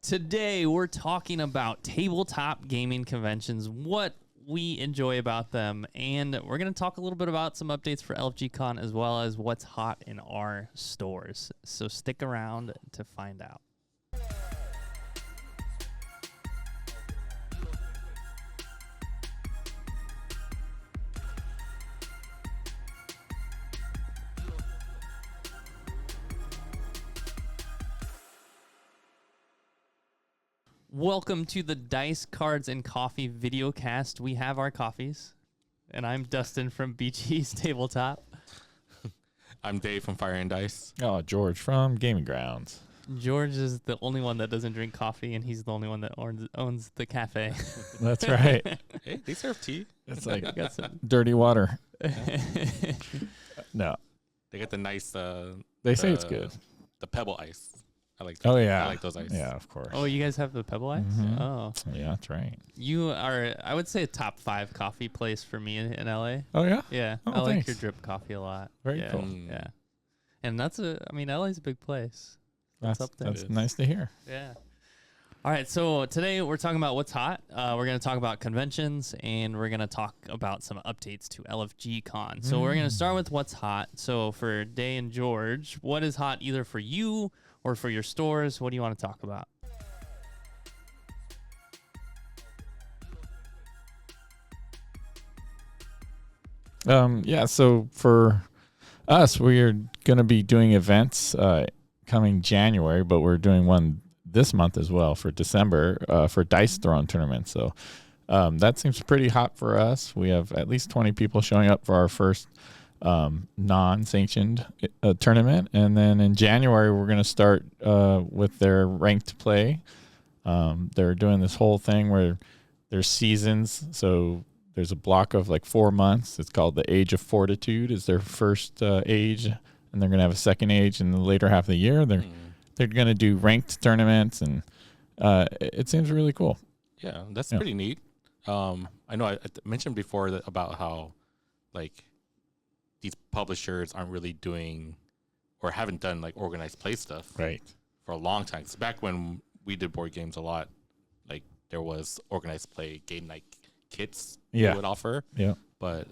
Today, we're talking about tabletop gaming conventions, what we enjoy about them, and we're going to talk a little bit about some updates for LFG Con as well as what's hot in our stores. So stick around to find out. Welcome to the Dice, Cards, and Coffee VideoCast. We have our coffees, and I'm Dustin from BG's Tabletop. I'm Dave from Fire and Dice. Oh, George from Gaming Grounds. George is the only one that doesn't drink coffee, and he's the only one that owns the cafe. That's right. Hey, they serve tea. It's like Got some. dirty water. No, They got the nice. they say it's good. The pebble ice. I like. Oh, yeah. I like those ice. Yeah, of course. Oh, you guys have the Pebble Ice? Mhm. Oh. Yeah, that's right. You are, I would say, a top 5 coffee place for me in LA. Oh, yeah? Yeah. Oh, I like thanks. your drip coffee a lot. Very yeah, cool. Yeah. And LA's a big place. That's up there. That's nice to hear. Yeah. All right. So today we're talking about what's hot. We're going to talk about conventions, and we're going to talk about some updates to LFG Con. So we're going to start with what's hot. So for Day and George, what is hot either for you or for your stores? What do you want to talk about? Yeah, so for us, we're going to be doing events coming January, but we're doing one this month as well for December for dice throwing tournaments. So that seems pretty hot for us. We have at least 20 people showing up for our first non-sanctioned tournament. And then in January, we're going to start with their ranked play. They're doing this whole thing where there's seasons. So there's a block of like 4 months. It's called the Age of Fortitude is their first age. And they're going to have a second age in the later half of the year. They're going to do ranked tournaments, and it seems really cool. Yeah, that's pretty neat. I know I mentioned before about how like these publishers aren't really doing or haven't done like organized play stuff Right. for a long time. So back when we did board games a lot, like there was organized play game night kits they would offer. Yeah. But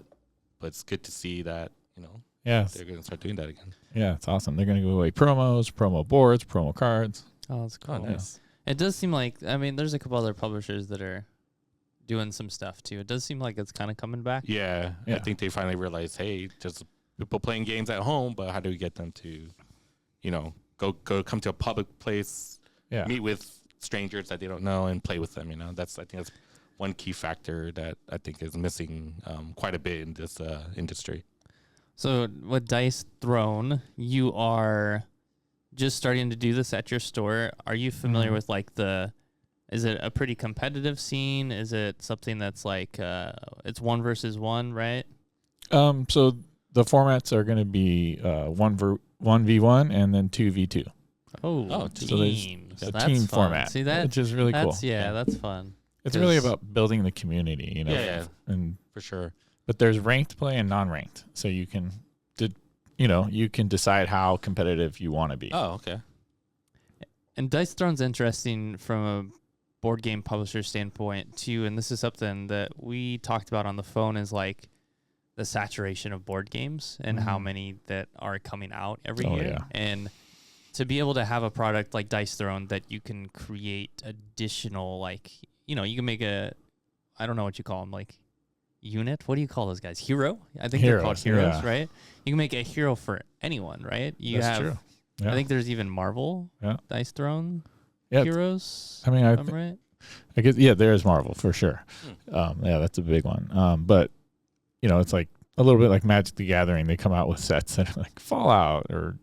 it's good to see that, Yeah. they're going to start doing that again. Yeah, it's awesome. They're going to give away promos, promo boards, promo cards. Oh, that's cool. Oh, nice. It does seem like, there's a couple other publishers that are doing some stuff too. It does seem like it's kind of coming back. Yeah, Yeah. I think they finally realized, hey, just people playing games at home, but how do we get them to, go come to a public place, Yeah. meet with strangers that they don't know and play with them? I think that's one key factor that I think is missing quite a bit in this industry. So with Dice Throne, you are just starting to do this at your store. Are you familiar with is it a pretty competitive scene? Is it something that's like, it's 1 versus 1, right? So the formats are going to be 1v1 and then 2v2. Oh, so there's teams. a That's team fun. format, See that? which is really cool. That's fun. It's really 'cause- about building the community, Yeah, And for sure. but there's ranked play and non-ranked, so you can decide how competitive you want to be. Oh, okay. And Dice Throne's interesting from a board game publisher standpoint too, and this is something that we talked about on the phone, is like the saturation of board games and how many that are coming out every year. Yeah. And to be able to have a product like Dice Throne that you can create additional, you can make I don't know what you call them, like unit. What do you call those guys? Hero? I think they're called heroes, yeah. right? You can make a hero for anyone, right? That's true. Yeah. I think there's even Marvel Dice Throne heroes. I mean, I'm right. I guess there is Marvel for sure. Yeah, that's a big one. But it's like a little bit like Magic the Gathering. They come out with sets that are like Fallout or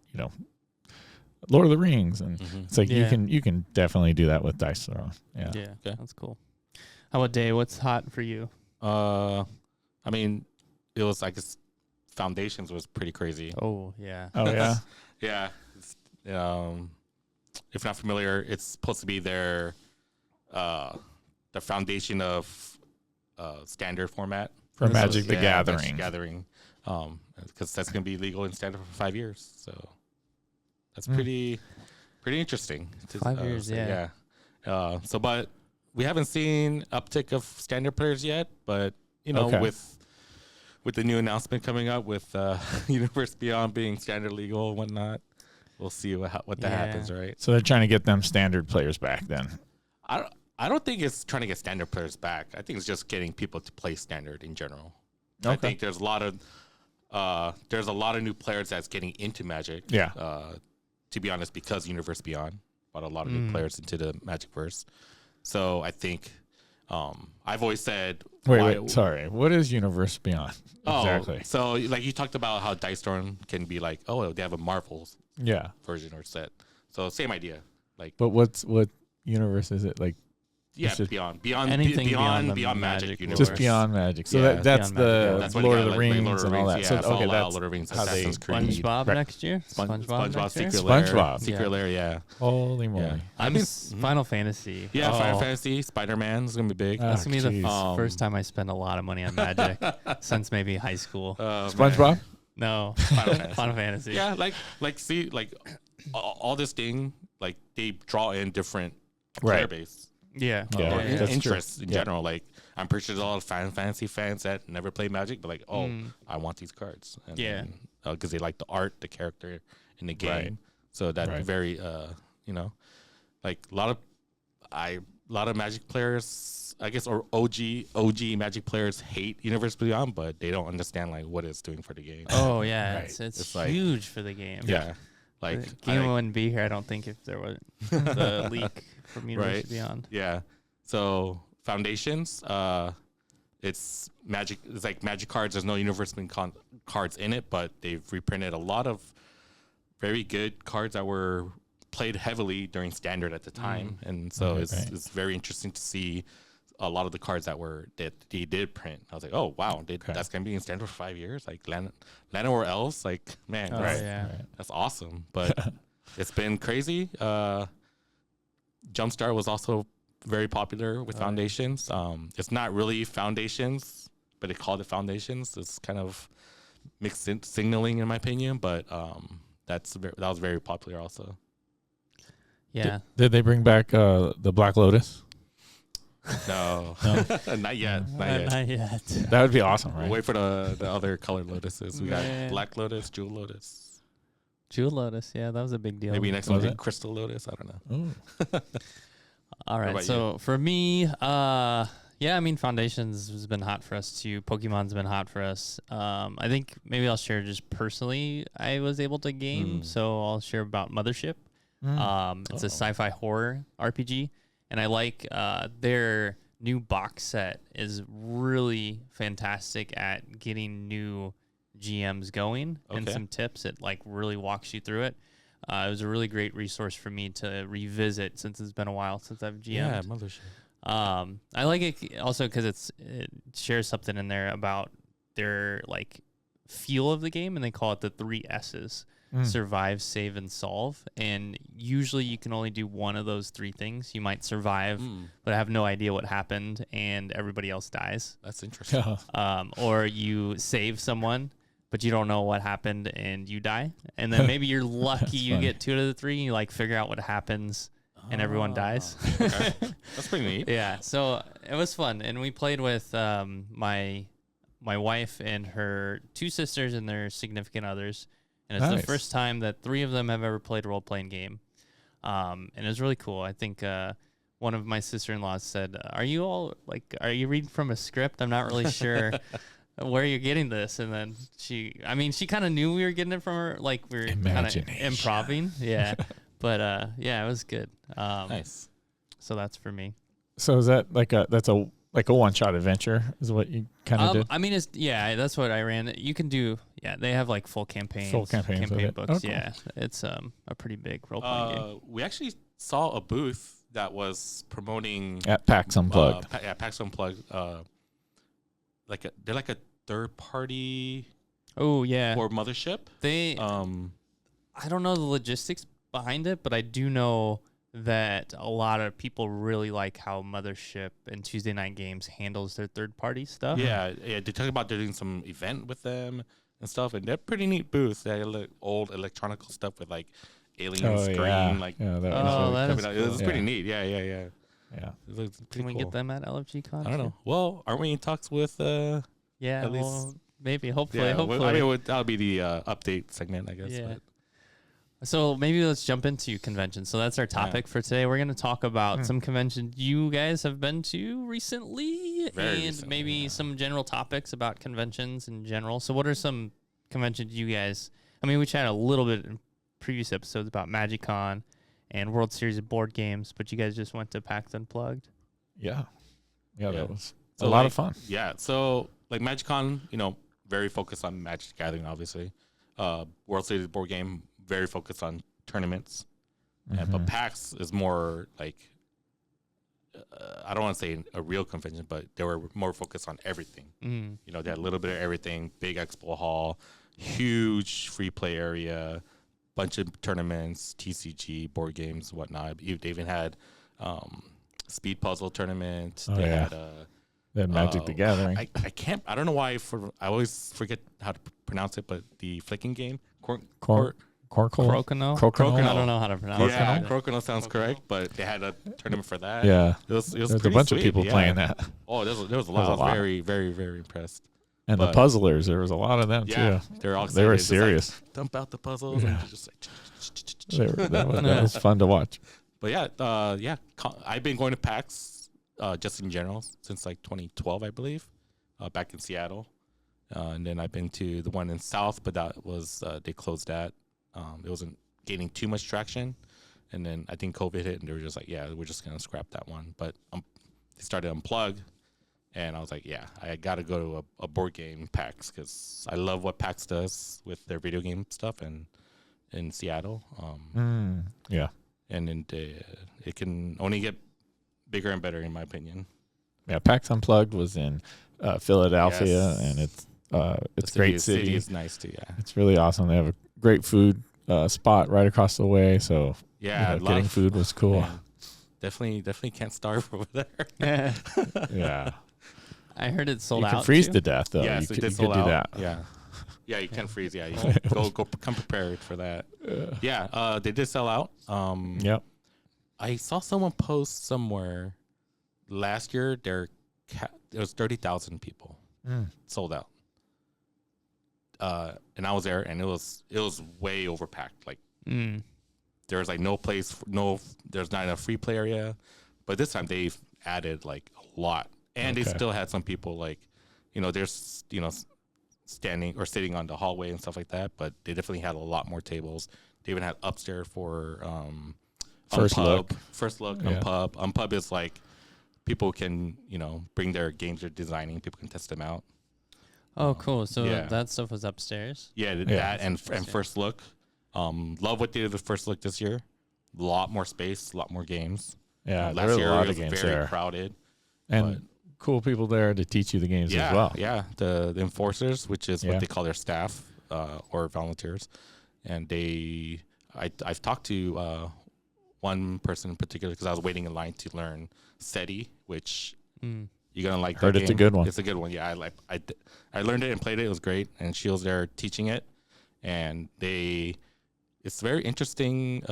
Lord of the Rings, and it's like you can definitely do that with Dice Throne. Yeah. Yeah, okay. That's cool. How about Day? What's hot for you? I mean, it was, I guess, Foundations was pretty crazy. Oh yeah. Oh yeah. Yeah. If you're not familiar, it's supposed to be their the foundation of standard format For Magic the Gathering. Magic Gathering, because that's going to be legal in standard for 5 years. So that's pretty interesting. 5 years, say, yeah. But we haven't seen uptick of standard players yet. But with the new announcement coming up with Universe Beyond being standard legal and whatnot, we'll see what that happens, right? So they're trying to get them standard players back then. I don't think it's trying to get standard players back. I think it's just getting people to play standard in general. Okay. I think there's a lot of new players that's getting into Magic. Yeah. To be honest, because Universe Beyond brought a lot of new players into the Magicverse. So I think I've always said. Wait, sorry. What is Universe Beyond? Exactly. So like you talked about how Dice Storm can be like, they have a Marvel version or set. So same idea. Like, but what universe is it? Like, yeah, beyond Magic universe. Just beyond Magic. So that's the Lord of the Rings and all that. So okay, that's Lord of the Rings, Assassin's Creed. SpongeBob next year. SpongeBob Secret Lair. Yeah. Holy moly! Final Fantasy. Yeah, Final Fantasy. Spider-Man is gonna be big. That's gonna be the first time I spend a lot of money on Magic since maybe high school. SpongeBob? No, Final Fantasy. Yeah, see, all this thing, like they draw in different player base. Yeah. Interests in general. Like, I'm pretty sure there's a lot of Final Fantasy fans that never play Magic, but I want these cards. And, because they like the art, the character in the game. Right. So that very, like a lot of Magic players, I guess, or OG Magic players hate Universe Beyond, but they don't understand like what it's doing for the game. Oh yeah, it's huge for the game. Yeah. Like the game wouldn't be here, I don't think, if there was the leak from Universe Beyond. Yeah. So Foundations, it's Magic. It's like Magic cards. There's no Universe Beyond cards in it, but they've reprinted a lot of very good cards that were played heavily during Standard at the time, and so it's very interesting to see a lot of the cards that they did print. I was like, oh wow, that's gonna be in Standard for 5 years. Like Lana or else, like man, that's awesome. But it's been crazy. Jumpstart was also very popular with Foundations. It's not really Foundations, but they called it Foundations. It's kind of mixed signaling in my opinion, but that was very popular also. Yeah. Did they bring back the Black Lotus? No. Not yet. Not yet. That would be awesome, right? We'll wait for the other colored lotuses. We got Black Lotus, Jewel Lotus. Jewel Lotus, yeah, that was a big deal. Maybe next one Crystal Lotus. I don't know. All right, so for me, Foundations has been hot for us too. Pokemon's been hot for us. I think maybe I'll share just personally. I was able to game, so I'll share about Mothership. It's a sci-fi horror RPG. And I like their new box set is really fantastic at getting new GMs going and some tips. It like really walks you through it. It was a really great resource for me to revisit since it's been a while since I've GM'd. Yeah, Mothership. I like it also because it shares something in there about their like feel of the game, and they call it the 3 S's. Survive, save, and solve. And usually you can only do one of those 3 things. You might survive, but have no idea what happened, and everybody else dies. That's interesting. Or you save someone, but you don't know what happened, and you die. And then maybe you're lucky you get 2 out of the 3, and you like figure out what happens, and everyone dies. Okay. That's pretty neat. Yeah, so it was fun. And we played with my wife and her 2 sisters and their significant others. And it's the first time that 3 of them have ever played a role-playing game. And it was really cool. I think one of my sister-in-laws said, are you reading from a script? I'm not really sure where you're getting this. And then she kind of knew we were getting it from her. Like, we were kind of improving. Yeah. But, it was good. Nice. So that's for me. So is that like a one-shot adventure is what you kind of did? I mean, that's what I ran. You can do, they have like full campaigns. Campaign books. Oh, cool. Yeah, it's a pretty big role-playing game. We actually saw a booth that was promoting at PAX Unplugged. PAX Unplugged. They're like a third party. Oh yeah. For Mothership. They. I don't know the logistics behind it, but I do know that a lot of people really like how Mothership and Tuesday Night Games handles their third-party stuff. Yeah. They talk about doing some event with them and stuff, and they're pretty neat booths. They have old electronical stuff with like alien screen, that was pretty neat. Yeah. Yeah. It looks Can pretty we cool. get them at LFG Con? I don't know. Well, aren't we in talks with? Yeah, At least- well, maybe, hopefully, Yeah, hopefully. I mean, that'll be the update segment, I guess. Yeah. But So maybe let's jump into conventions. So that's our topic for today. We're going to talk about some conventions you guys have been to recently, Very and recently, maybe some general topics about conventions in general. So what are some conventions you guys? I mean, we chatted a little bit in previous episodes about Magic Con and World Series of Board Games, but you guys just went to PAX Unplugged. Yeah. Yeah, Yeah. that was So, a lot like, of fun. yeah, so like MagicCon, very focused on Magic the Gathering, obviously. World Series board game, very focused on tournaments. But PAX is more like, I don't want to say a real convention, but they were more focused on everything. They had a little bit of everything, big expo hall, huge free play area, bunch of tournaments, TCG, board games, whatnot. They even had speed puzzle tournament. Oh, They yeah. had They had Magic the Gathering. I don't know why I always forget how to pronounce it, but the flicking game, Crocono? Crocono? Crocono? I don't know how to pronounce it. yeah, Crocono sounds correct, but they had a tournament for that. Yeah. It was There's a pretty bunch sweet, of people yeah. playing that. Oh, there was a There was lot. a I was lot. very, very, very impressed. And But- the puzzlers, there was a lot of them Yeah, too. they're all They were excited, just serious. like, dump out the puzzles and just like. That was fun to watch. But yeah, I've been going to PAX just in general since like 2012, I believe, back in Seattle. And then I've been to the one in South, but that was they closed that. It wasn't gaining too much traction. And then I think COVID hit, and they were just like, yeah, we're just gonna scrap that one. But they started Unplugged, and I was like, yeah, I got to go to a board game PAX because I love what PAX does with their video game stuff and in Seattle. Yeah. And then it can only get bigger and better, in my opinion. Yeah, PAX Unplugged was in Philadelphia, Yes. and it's The great city. City is nice too. Yeah, It's really awesome. They have a great food spot right across the way, so yeah. getting food was cool. Man, definitely can't starve over there. Yeah. Yeah, I heard it sold you out. can freeze too. to death though. Yes, you it could, did you sold could do out. that. Yeah, yeah. You can freeze. Yeah, you can go come prepared for that. Yeah, they did sell out. Yep. I saw someone post somewhere last year. There was 30,000 people sold out. And I was there, and it was way overpacked. Like there was like no place, there's not enough free play area. But this time they've added like a lot, and they still had some people like, there's standing or sitting on the hallway and stuff like that. But they definitely had a lot more tables. They even had upstairs for First look. Yeah. Unpub. Unpub is like people can bring their games they're designing. People can test them out. Oh, cool. So Yeah. that stuff was upstairs. Yeah, that and First Look. Love what they did with First Look this year. A lot more space, a lot more games. Yeah, there Last were a year lot it of was games very there, crowded. and cool people there to teach you the games Yeah, as well. yeah. The enforcers, which is Yeah. what they call their staff or volunteers, and I've talked to one person in particular because I was waiting in line to learn SETI, which you're gonna like. Heard that it's a game. good one. It's a good one. Yeah, I learned it and played it. It was great, and she was there teaching it, and it's very interesting.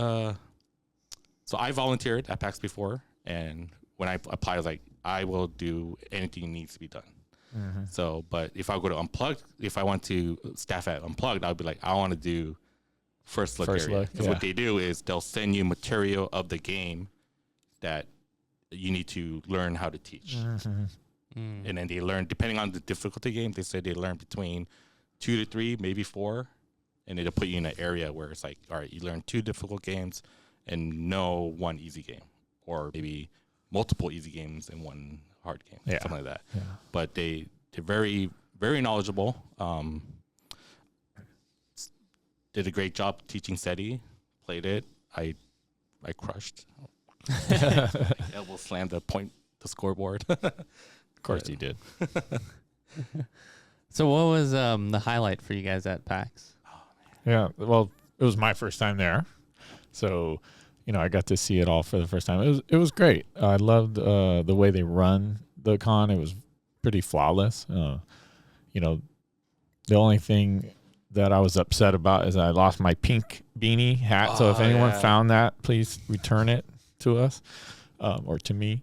So I volunteered at PAX before, and when I applied, I was like, I will do anything needs to be done. So, but if I go to Unplugged, if I want to staff at Unplugged, I would be like, I want to do First Look First area. Look, Because yeah. what they do is they'll send you material of the game that you need to learn how to teach. And then they learn, depending on the difficulty game, they say they learn between 2 to 3, maybe 4. And it'll put you in an area where it's like, all right, you learn 2 difficult games and no 1 easy game. Or maybe multiple easy games and 1 hard game. Yeah. Something like that. Yeah. But they're very, very knowledgeable. Did a great job teaching SETI. Played it. I crushed. Elbow slammed the scoreboard. Of course you did. So what was the highlight for you guys at PAX? Yeah, well, it was my first time there, so I got to see it all for the first time. It was great. I loved the way they run the con. It was pretty flawless. The only thing that I was upset about is I lost my pink beanie hat. So if anyone found that, please return it to us. or to me.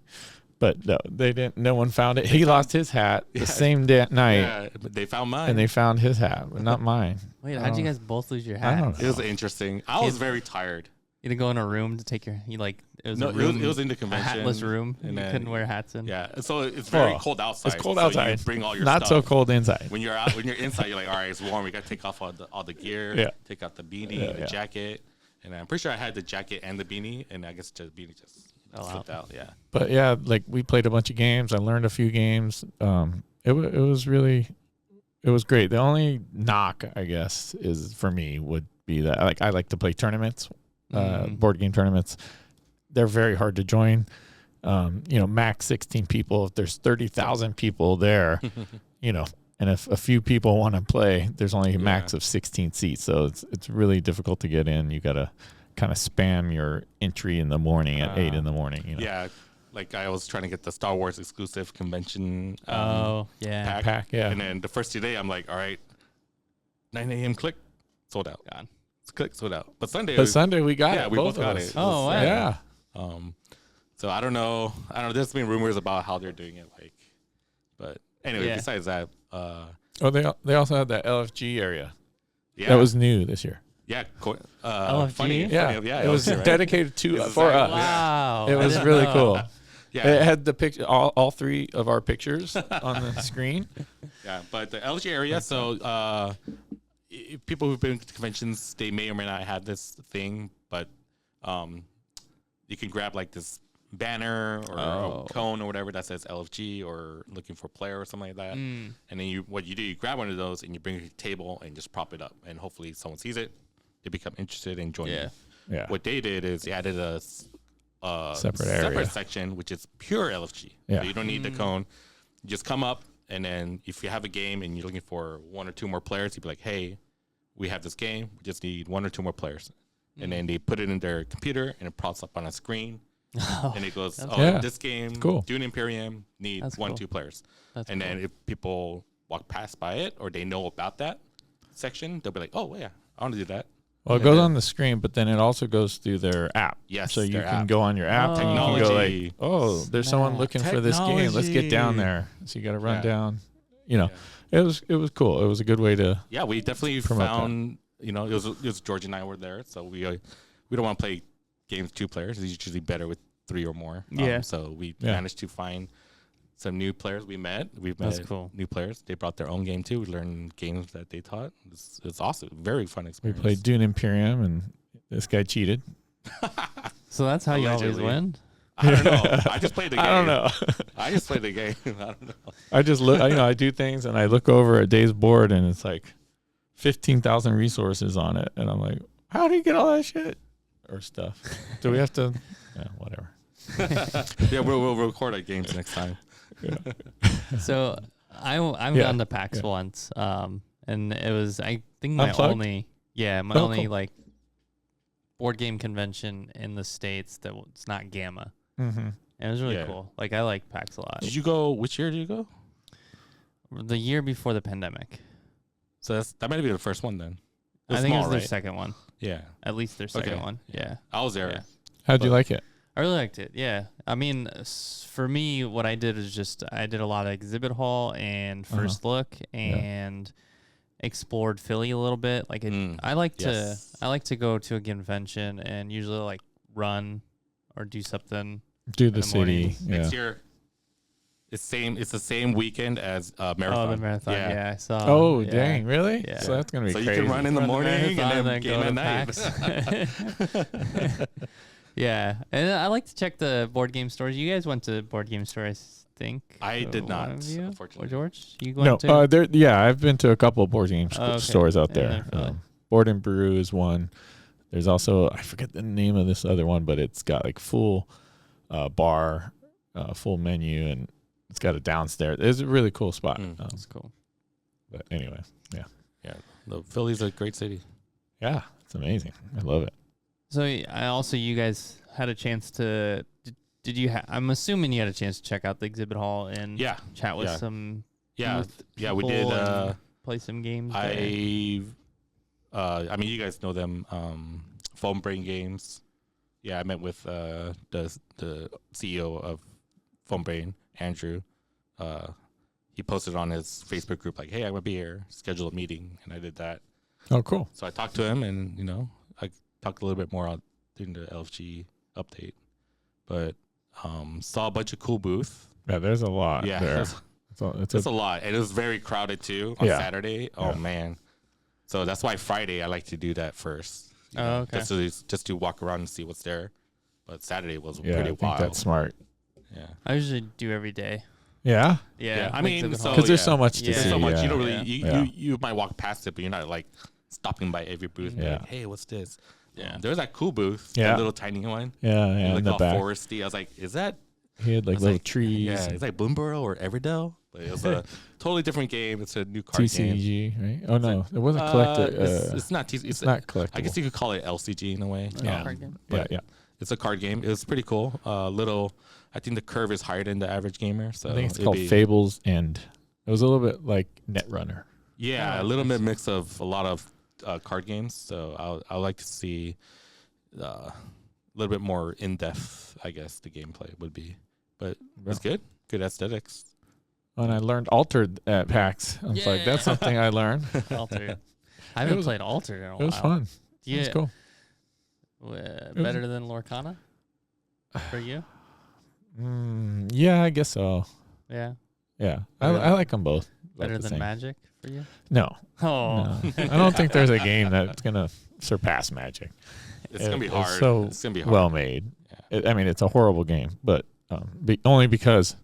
But no, they didn't. No one found it. He lost his hat the same night. Yeah, but they found mine. And they found his hat, but not mine. Wait, how'd you guys both lose your I hat? don't know. It was interesting. I was very tired. You didn't go in a room to take your. It was No, a room. it was in the a convention. hatless room. and You then- couldn't wear hats in. Yeah, so it's very cold outside. It's cold so outside. You bring all your not stuff. so cold inside. When you're out, when you're inside, you're like, all right, it's warm. We got to take off all the gear. Yeah. Take out the beanie, the jacket, and I'm pretty sure I had the jacket and the beanie, and I guess the beanie just slipped out. Yeah. But yeah, like we played a bunch of games. I learned a few games. It was really, it was great. The only knock, I guess, is for me would be that I like to play tournaments, board game tournaments. They're very hard to join. Max 16 people. If there's 30,000 people there, and if a few people want to play, there's only a max of 16 seats. So it's really difficult to get in. You got to kind of spam your entry in the morning at 8 in the morning. Yeah. Like I was trying to get the Star Wars exclusive convention pack. Yeah. And then the first day, I'm like, all right, 9 a.m. click, sold out. God. Click, sold out. But Sunday we got it. We both got it. Oh, wow. Yeah. So I don't know. There's been rumors about how they're doing it. But anyway, besides that, they also had that LFG area. Yeah. That was new this year. Yeah. LFG? Funny. Yeah. Yeah. It was LFG, right? dedicated for us. Wow. It was I didn't really know. cool. Yeah. It had the picture, all three of our pictures on the screen. Yeah, but the LG area, so people who've been to conventions, they may or may not have this thing, but you can grab like this banner or a cone or whatever that says LFG or looking for player or something like that. And then you grab one of those and you bring it to the table and just prop it up, and hopefully someone sees it, they become interested and join you. Yeah. What they did is they added a separate area. section, which is pure LFG. Yeah. So you don't need the cone. You just come up, and then if you have a game and you're looking for one or two more players, you'd be like, hey, we have this game. We just need one or two more players. And then they put it in their computer, and it pops up on a screen. And it goes, this game, Dune Imperium, need two players. Then if people walk past by it or they know about that section, they'll be like, oh, yeah, I want to do that. Well, it goes on the screen, but then it also goes through their app. Yes, so you can app. go on your app and you can go like, oh, there's someone looking for this game. Let's get down there. So you got to run down. It was cool. It was a good way to. Yeah, we definitely found. It was George and I were there, so we don't want to play games 2 players. It's usually better with 3 or more. So we managed to find some new players. We've met new players. They brought their own game too. We learned games that they taught. It's awesome. Very fun experience. We played Dune Imperium, and this guy cheated. So that's how you always win? I don't know. I just played the game. I don't know. I just played the game. I don't know. I just look. I do things, and I look over a day's board, and it's like 15,000 resources on it, and I'm like, how do you get all that shit or stuff? Do we have to? Yeah, whatever. Yeah, we'll record our games next time. So I've gone to PAX once, and it was I think my Unplugged? only like board game convention in the States that it's not Gamma. Mm-hmm. And it was really cool. Like I like PAX a lot. Did you go? Which year did you go? The year before the pandemic. So that might be the first one then. I think it was their right? second one. Yeah. At least their second one. Yeah. I was there. Yeah. How'd you like it? I really liked it. Yeah. I mean, for me, what I did is I did a lot of exhibit hall and first look and explored Philly a little bit. Like I like to go to a convention and usually like run or do something. Do the city. Next year, it's the same weekend as marathon. Oh, the marathon. Yeah, I saw. Oh, dang! Really? Yeah. So that's gonna be so crazy. you can run in the morning and then game at night. Yeah, and I like to check the board game stores. You guys went to board game store, I think. I did not, Or unfortunately. George, you went to? I've been to a couple of board game stores out there. Board and Brew is one. There's also, I forget the name of this other one, but it's got like full bar, full menu, and it's got a downstairs. It's a really cool spot. That's cool. But anyway, yeah. The Philly's a great city. Yeah, it's amazing. I love it. So you guys had a chance to. Did you? I'm assuming you had a chance to check out the exhibit hall and chat with some. Yeah, we did. Play some games. I mean, you guys know them. Foam Brain Games. Yeah, I met with the CEO of PhoneBrain, Andrew. He posted on his Facebook group like, "Hey, I'm gonna be here. Schedule a meeting," and I did that. Oh, cool. So I talked to him, and I talked a little bit more during the LFG update, but saw a bunch of cool booths. Yeah, there's a lot. Yeah, there. it's a lot, and it was very crowded too on Saturday. Oh man, so that's why Friday I like to do that first. Okay. Just to walk around and see what's there. But Saturday was pretty I think wild. that's smart. Yeah. I usually do every day. Yeah. Yeah. I mean, because there's so much to Yeah. see. There's so much. Yeah. You don't really you might walk past it, but you're not like stopping by every booth. And be like, hey, what's this? Yeah. There's that cool booth. Yeah. That little tiny one. Yeah. Like In the all back. foresty. I was like, is that? He had like little trees. Yeah. It's like Bloomborough or Everdell. But it was a totally different game. It's a new card game. TCG, right? Oh no, it wasn't collector. It's not TCG. It's not collectible. I guess you could call it LCG in a way. Card game. Yeah. It's a card game. It was pretty cool. I think the curve is higher than the average gamer. So I think it's called Fables End. It was a little bit like Netrunner. Yeah, a little bit mix of a lot of card games. So I would like to see a little bit more in depth. I guess the gameplay would be, but it's good. Good aesthetics. And I learned Altered at PAX. I was like, that's something I learned. Altered. I haven't played Altered in a while. It was fun. Yeah. It was cool. Better than Lorcana for you? Yeah, I guess so. Yeah. Yeah, I like them both. Better than Magic for you? No. Oh. No. I don't think there's a game that's gonna surpass Magic. It's gonna be hard. It's gonna be hard. Well made. Yeah. I mean, it's a horrible game, but only because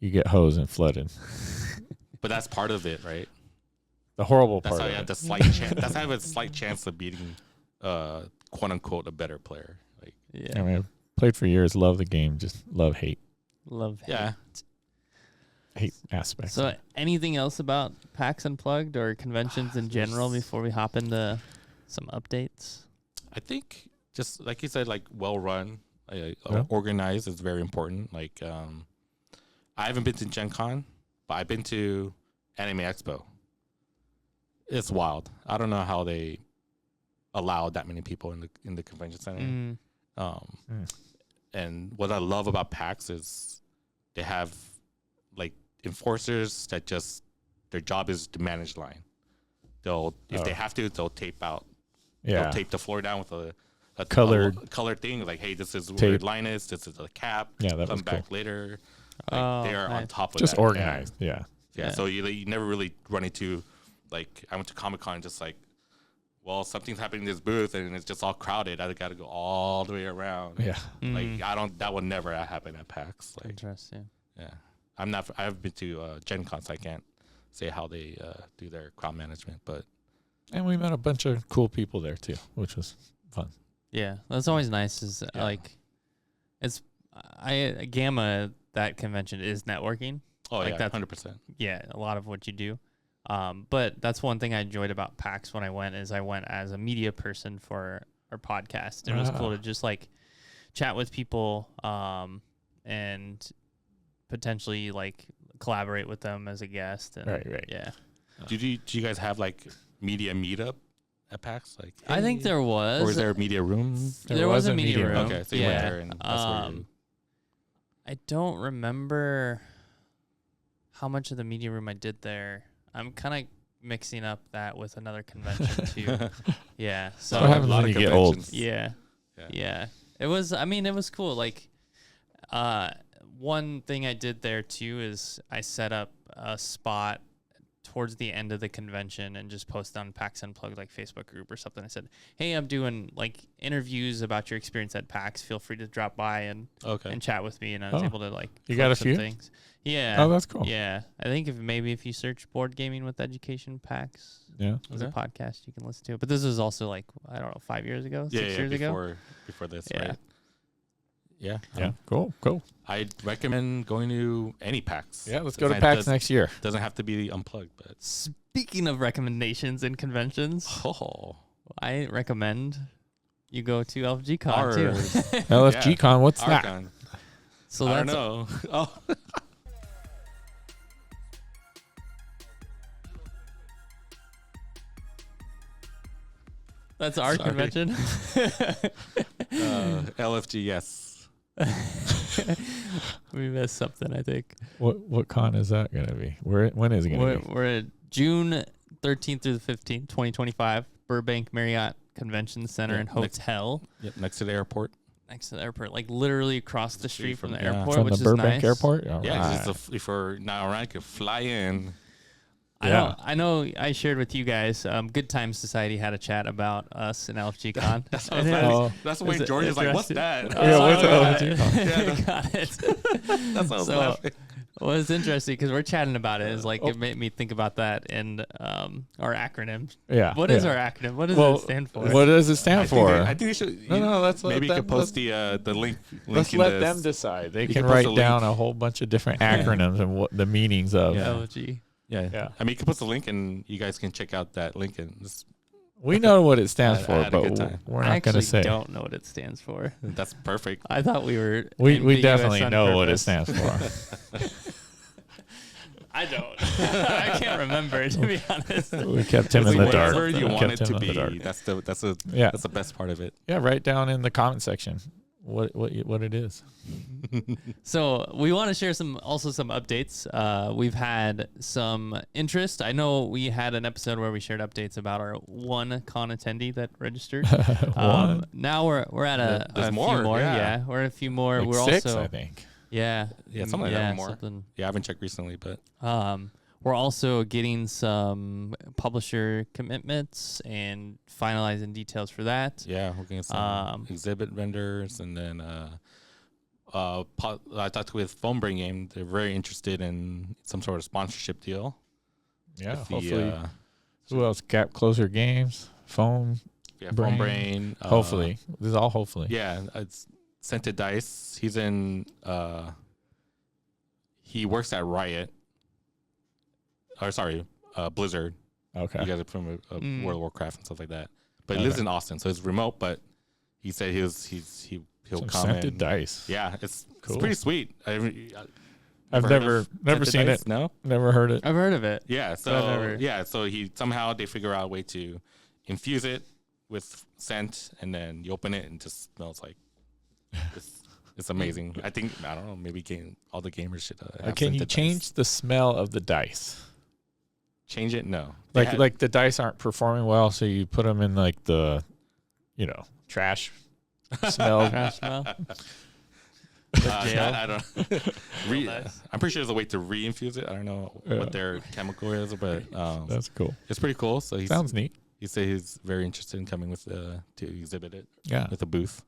you get hosed and flooded. But that's part of it, right? The horrible that's part. How you have the slight chance. That's how you have a slight chance of beating, quote unquote, a better player. Like, I mean, I've played for years. Love the game. Just love hate. Love hate. Yeah. Hate aspects. So, anything else about PAX Unplugged or conventions in general before we hop into some updates? I think just like you said, like well run, organized is very important. Like, I haven't been to Gen Con, but I've been to Anime Expo. It's wild. I don't know how they allow that many people in the convention center. And what I love about PAX is they have like enforcers that just their job is to manage line. If they have to, they'll tape out. Yeah. They'll tape the floor down with a colored thing. Like, hey, this is where your line is. This is the cap. Yeah, that was Come back cool. later. Like, they are on top of just that. organized. Yeah. So you never really run into, like, I went to Comic-Con just like, well, something's happening in this booth and it's just all crowded. I got to go all the way around. Yeah. Like, that would never happen at PAX. Like, Interesting. Yeah. I've been to Gen Con, so I can't say how they do their crowd management, but. And we met a bunch of cool people there too, which was fun. Yeah. That's always nice is like, Gamma, that convention is networking. Oh, like yeah, that's 100%. Yeah, a lot of what you do. But that's one thing I enjoyed about PAX when I went is I went as a media person for our podcast. It was cool to just like chat with people and potentially like collaborate with them as a guest. And, right. Yeah. Do you guys have like media meetup at PAX? Like, hey, I think there was. Or is there a media room? There was a media room. Okay, so you went there and that's where you... I don't remember how much of the media room I did there. I'm kind of mixing up that with another convention too. Yeah. So what happens when you get old? Yeah. It was cool. Like, one thing I did there too is I set up a spot towards the end of the convention and just posted on PAX Unplugged, like Facebook group or something. I said, hey, I'm doing like interviews about your experience at PAX. Feel free to drop by and chat with me. And I was able to like, you got a few things. Yeah. Oh, that's cool. Yeah. I think if you search Board Gaming with Education PAX, there's a podcast you can listen to. But this was also like, I don't know, 5 years ago, 6 years ago. Before this, yeah. right? Yeah. Cool. I'd recommend going to any PAX. Yeah, let's go to PAX next year. Doesn't have to be Unplugged, but speaking of recommendations and conventions, I recommend you go to LFG Con too. LFG Con, what's that? Con. So I don't know. That's our convention. LFG, yes. We missed something, I think. What con is that gonna be? When is it gonna be? We're at June 13th through the 15th, 2025, Burbank Marriott Convention Center and Hotel. Next to the airport. Next to the airport, like literally across the street from the airport, From which the is Burbank nice. Airport. All Yeah, right. if you're not around, you can fly in. I know. I shared with you guys. Good Time Society had a chat about us in LFG Con. That's what I was like. That's when Is it George is like, "What's interesting? that?" Yeah, what's that? Got it. That's what I was So, laughing. well, it's interesting because we're chatting about it. It's like it made me think about that and our acronym. Yeah. What is our acronym? What does it stand for? What does it stand for? I think you should. No, let's let maybe you them- could post the link. Let's in let the- them decide. They you can can post write a down link. a whole bunch of different acronyms and what the meanings of. Yeah. LFG. Yeah. I mean, you can post the link, and you guys can check out that link and just. We know what it stands I for, had a but good time. we're I not going to actually say. don't know what it stands for. That's perfect. I thought we were. We ambiguous definitely on know what it purpose. stands for. I don't. I can't remember, to be honest. We kept him in It's the dark. whatever you We want kept it him to in the dark. be. That's the best part of it. Yeah, write down in the comment section what it is. So we want to share some updates. We've had some interest. I know we had an episode where we shared updates about our one con attendee that registered. One? Now we're at There's a more, few more. yeah. We're at a few more. Like we're 6, also I think. yeah Something like that. More. something. Yeah, I haven't checked recently, but We're also getting some publisher commitments and finalizing details for that. yeah, we're getting some exhibit vendors, and then I talked with Phone Brain Game. They're very interested in some sort of sponsorship deal. Yeah, with hopefully. Who else? Gap Closer Games, Phone. Phone Brain. Hopefully, this is all hopefully. Yeah, it's Scented Dice. He's in. He works at Riot. Or sorry, Blizzard. Okay. You guys are from World of Warcraft and stuff like that. But he lives in Austin, so it's remote. But he said he'll Some come Scented and Dice. yeah, it's Cool. pretty sweet. I've heard never of seen Scented Dice? it. No. Never heard it. I've heard of it. Yeah. I've So never- so he somehow they figure out a way to infuse it with scent, and then you open it and it just smells like it's amazing. I think I don't know. Maybe all the gamers should. Have Can you Scented change Dice. the smell of the dice? Change it? No. They had- Like the dice aren't performing well, so you put them in like the, trash smell. Trash smell. that I don't. Nice. I'm pretty sure there's a way to reinfuse it. I don't know what their chemical is, but That's cool. it's pretty cool. So Sounds neat. he said he's very interested in coming with to exhibit it Yeah. with a booth.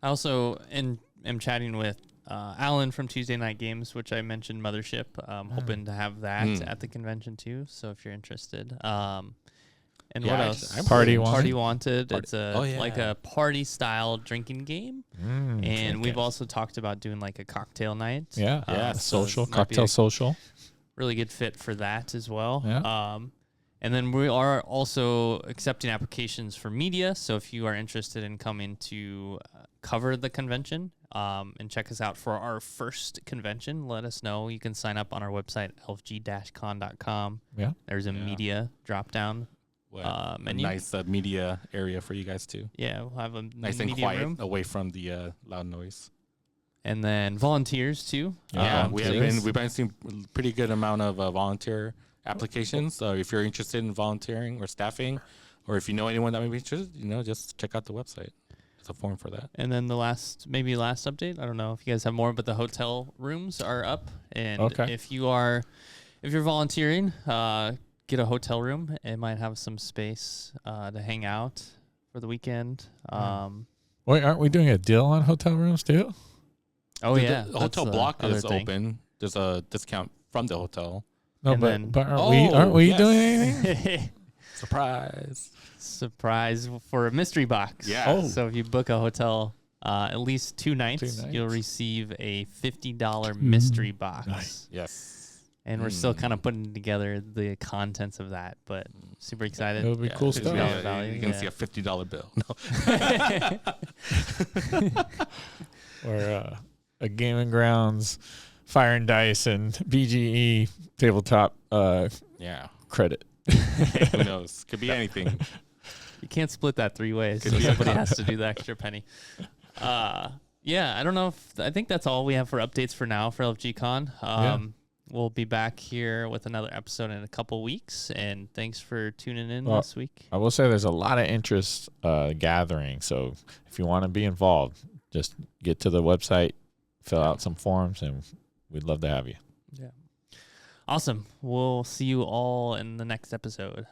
I also am chatting with Alan from Tuesday Night Games, which I mentioned Mothership. Hoping to have that at the convention too. So if you're interested. And Yeah, what actually, else? I'm Party really- Party Wanted. It's yeah. a party style drinking game. And we've also talked about doing like a cocktail night. Yeah. Yeah, so Social, this might be cocktail a social. really good fit for that as well. Yeah. And then we are also accepting applications for media. So if you are interested in coming to cover the convention and check us out for our first convention, let us know. You can sign up on our website, lfg-con.com. Yeah. There's a Yeah. media drop down. A menu. nice media area for you guys too. Yeah, we'll have a Nice and media quiet, room. away from the loud noise. And then volunteers too. Yeah, we've please. been seeing pretty good amount of volunteer applications. So if you're interested in volunteering or staffing, or if you know anyone that may be interested, just check out the website. There's a form for that. And then the last update, I don't know if you guys have more, but the hotel rooms are up. And if you're volunteering, get a hotel room. It might have some space to hang out for the weekend. Wait, aren't we doing a deal on hotel rooms too? Oh yeah, The hotel that's block other is thing. open. There's a discount from the hotel. No, And then- but aren't we yes. doing anything? Surprise! Surprise for a mystery box. Yeah. Oh. So if you book a hotel at least 2 nights, 2 you'll nights. receive a $50 mystery box. Nice. Yes. And we're still kind of putting together the contents of that, but super excited. It'll be cool $50 stuff. value, You can yeah. see a $50 bill. No. Or a Gaming Grounds, Fire and Dice, and BGE tabletop Yeah. credit. Who knows? Could be anything. You can't split that 3 ways, so somebody has to do the extra penny. Yeah, I don't know I think that's all we have for updates for now for LFG Con. We'll be back here with another episode in a couple weeks, and thanks for tuning in this week. I will say there's a lot of interest gathering, so if you want to be involved, just get to the website, fill out some forms, and we'd love to have you. Yeah. Awesome. We'll see you all in the next episode.